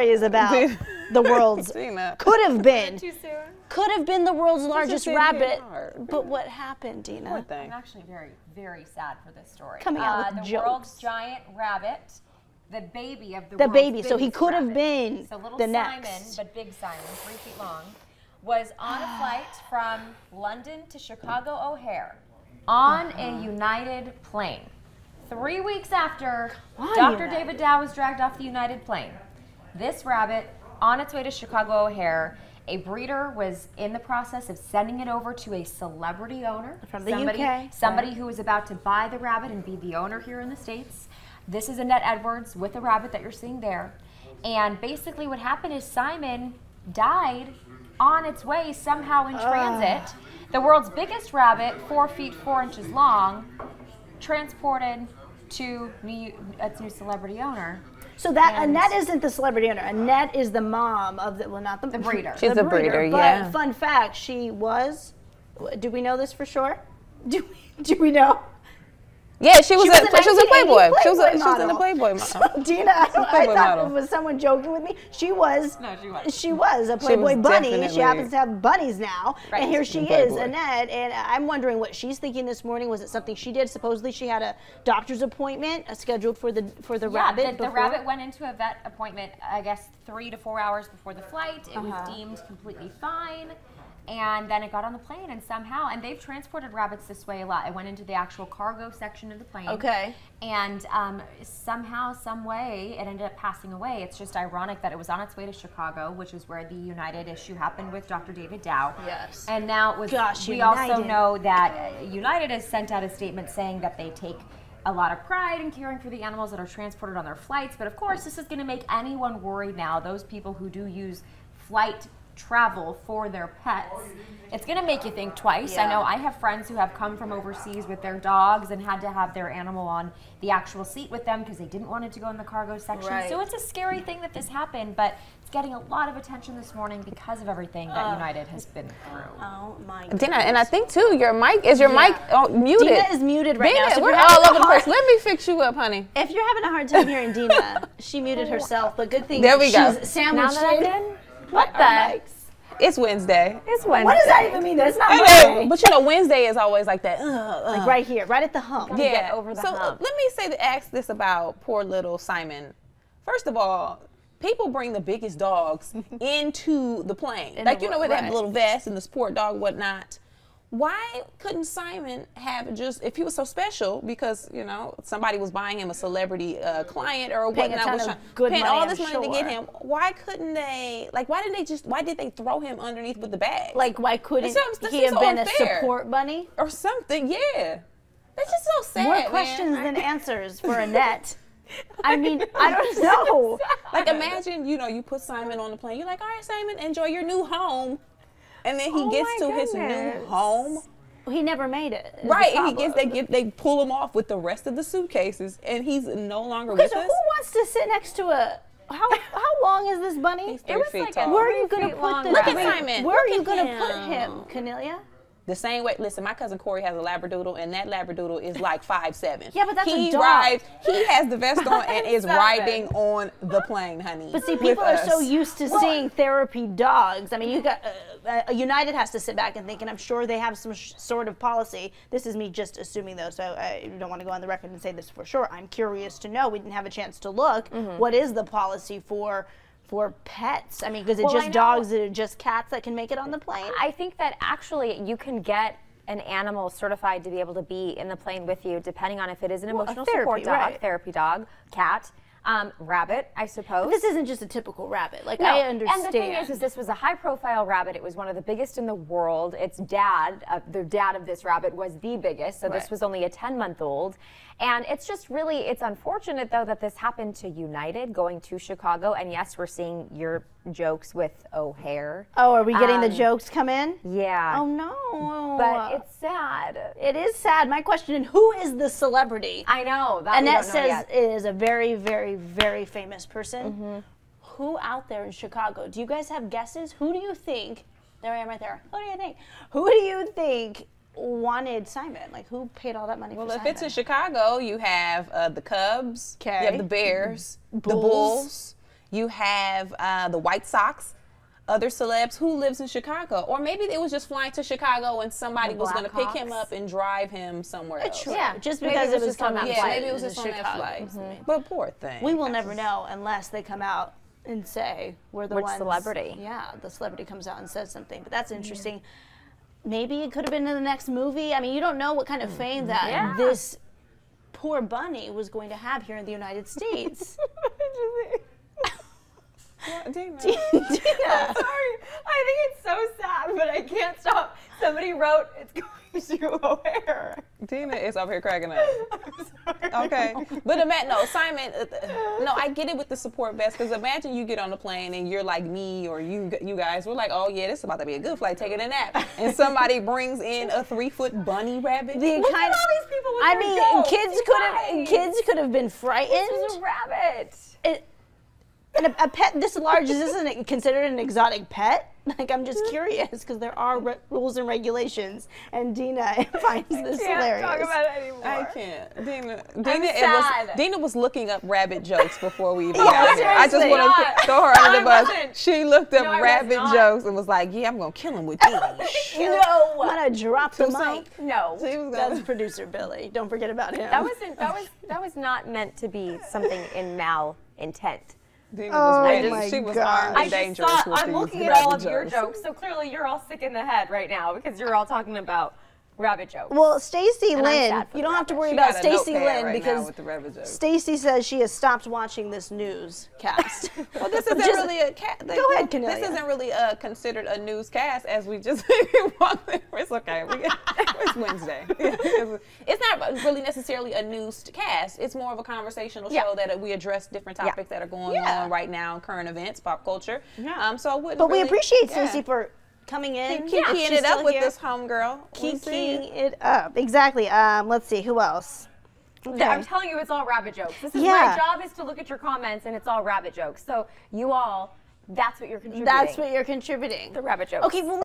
Is about the world's could have been the world's largest rabbit, but what happened, Dina? I'm actually very sad for this story. Coming out with the jokes. World's giant rabbit, the baby of the The world's baby, so he biggest could have rabbit. been so little the Simon, next. but big Simon, 3 feet long, was on a flight from London to Chicago O'Hare on a United plane. 3 weeks after Dr. David Dow was dragged off the United plane, this rabbit, on its way to Chicago O'Hare, a breeder was in the process of sending it over to a celebrity owner. From the UK. Somebody who was about to buy the rabbit and be the owner here in the States. This is Annette Edwards with the rabbit that you're seeing there. And basically what happened is Simon died on its way somehow in transit. The world's biggest rabbit, 4 feet 4 inches long, transported to its new celebrity owner. So that Annette isn't the celebrity owner. Annette is the mom of the, well, not the breeder. She's the breeder, yeah. But fun fact, she was, do we know this for sure? Do we know? Yeah, she was a Playboy. She was in the Playboy model. So, Dina, I thought it was someone joking with me. She was. No, she was. She was a Playboy bunny. She happens to have bunnies now, and here she is, Annette. And I'm wondering what she's thinking this morning. Was it something she did? Supposedly, she had a doctor's appointment scheduled for the rabbit. The rabbit went into a vet appointment, I guess, 3 to 4 hours before the flight. It was deemed completely fine. And then it got on the plane, and somehow, and they've transported rabbits this way a lot. It went into the actual cargo section of the plane. Okay. And somehow, some way, it ended up passing away. It's just ironic that it was on its way to Chicago, which is where the United issue happened with Dr. David Dow. Yes. And now it was. We United. also know that United has sent out a statement saying that they take a lot of pride in caring for the animals that are transported on their flights. But of course, this is going to make anyone worried now. Those people who do use flight travel for their pets, it's going to make you think twice. I know I have friends who have come from overseas with their dogs and had to have their animal on the actual seat with them because they didn't want it to go in the cargo section. So it's a scary thing that this happened, but it's getting a lot of attention this morning because of everything that United has been through. Oh my God. Dina, and I think too, your mic muted. Dina is muted right now. So we're all over the place. Let me fix you up, honey. If you're having a hard time hearing Dina, she muted herself, but good thing there we go. She's sandwiched in. What the? It's Wednesday. It's Wednesday. What does that even mean? That's not Monday. But you know, Wednesday is always like that. Like right here, right at the hump. Yeah. Get over the hump. Let me ask this about poor little Simon. First of all, people bring the biggest dogs into the plane. Like, you know, where they have the little vest and the sport dog, whatnot. Why couldn't Simon have just, if he was so special, because, you know, somebody was buying him a celebrity client or whatnot, paying all this money to get him, why couldn't they, like, why did they throw him underneath with the bag? Like, why couldn't he have been a support bunny? Or something, yeah. That's just so sad, More questions than answers for Annette. I mean, I don't know. Like, imagine, you know, you put Simon on the plane. You're like, all right, Simon, enjoy your new home. And then he gets to his new home. He never made it. Right, and they pull him off with the rest of the suitcases, and he's no longer with us. Who wants to sit next to a? How long is this bunny? He's 3 feet tall. Where are you going to put Look at Simon. Where are you going to put him, Cornelia? The same way. Listen, my cousin Corey has a Labradoodle, and that Labradoodle is like 5'7". Yeah, but that's a dog. He has the vest on and is riding on the plane, honey. But see, people are so used to seeing therapy dogs. I mean, you got United has to sit back and think, and I'm sure they have some sort of policy. This is me just assuming, though, so I don't want to go on the record and say this for sure. I'm curious to know. We didn't have a chance to look. What is the policy for pets? I mean, because it's just dogs, is it just cats that can make it on the plane? I think that actually you can get an animal certified to be able to be in the plane with you, depending on if it is an emotional support dog, therapy dog, cat, rabbit, I suppose. But this isn't just a typical rabbit. Like, I understand. And the thing is this was a high-profile rabbit. It was one of the biggest in the world. Its dad, the dad of this rabbit, was the biggest. So this was only a 10-month-old. And it's just really, it's unfortunate, though, that this happened to United going to Chicago. And yes, we're seeing your jokes with O'Hare. Oh, are we getting the jokes come in? Yeah. Oh, no. But it's sad. It is sad. My question, who is the celebrity? I know. That Annette says it is a very, very, very famous person. Who out there in Chicago? Do you guys have guesses? Who do you think? There I am right there. Who do you think? Who do you think wanted Simon? Like, who paid all that money for Simon? Well, if it's in Chicago, you have the Cubs, you have the Bears, the Bulls. You have the White Sox. Other celebs who lives in Chicago, or maybe it was just flying to Chicago and somebody was going to pick him up and drive him somewhere else. True. Yeah, just because it was on that flight. Yeah, maybe it was just on that flight. But poor thing. We will never know unless they come out and say we're the ones. Which celebrity? Yeah, the celebrity comes out and says something. But that's interesting. Maybe it could have been in the next movie. I mean, you don't know what kind of fame that this poor bunny was going to have here in the United States. Dina. I'm sorry. I think it's so sad, but I can't stop. Somebody wrote, it's going to O'Hare. Dina is over here cracking up. I'm sorry. Okay. But Simon, no, I get it with the support vest, because imagine you get on the plane and you're like me or you guys, we're like, oh yeah, this is about to be a good flight, taking a nap. And somebody brings in a 3-foot bunny rabbit. Look at all these people with their jokes. Kids could have been frightened. This was a rabbit. And a pet this large, is this considered an exotic pet? Like, I'm just curious, because there are rules and regulations, and Dina finds this hilarious. I can't talk about it anymore. I can't. sad. Dina was looking up rabbit jokes before we even Yeah, got here. I just seriously. want to throw her under the bus. wasn't. She looked up No, I was rabbit not. jokes and was like, yeah, I'm going to kill him with these. I'm gonna drop the mic. No. That's producer Billy. Don't forget about him. That was not meant to be something in mal intent. Dina was ready. my She was God. armed and dangerous with I'm these looking at rabbit all of your jokes. jokes, so clearly you're all sick in the head right now because you're all talking about rabbit jokes. Well, Stacey I'm Lynn, sad for you the don't have to rabbit. worry She about got a Stacey notepad Lynn right now because with the rabbit jokes. Stacey says she has stopped watching this newscast. Well, this isn't really a Go ahead, Cornelia. This isn't really considered a newscast, as we just it's okay. It's Wednesday. It's not really necessarily a newscast. It's more of a conversational show that we address different topics that are going on right now, current events, pop culture. Yeah. So I wouldn't. But we really- appreciate Stacey for coming in. Kikiing She's it up still with here. this homegirl. Kikiing it up. Exactly. Let's see. Who else? Okay. I'm telling you, it's all rabbit jokes. This is Yeah. my job is to look at your comments, and it's all rabbit jokes. So you all, that's what you're contributing. That's what you're contributing. the rabbit jokes. Okay. Well,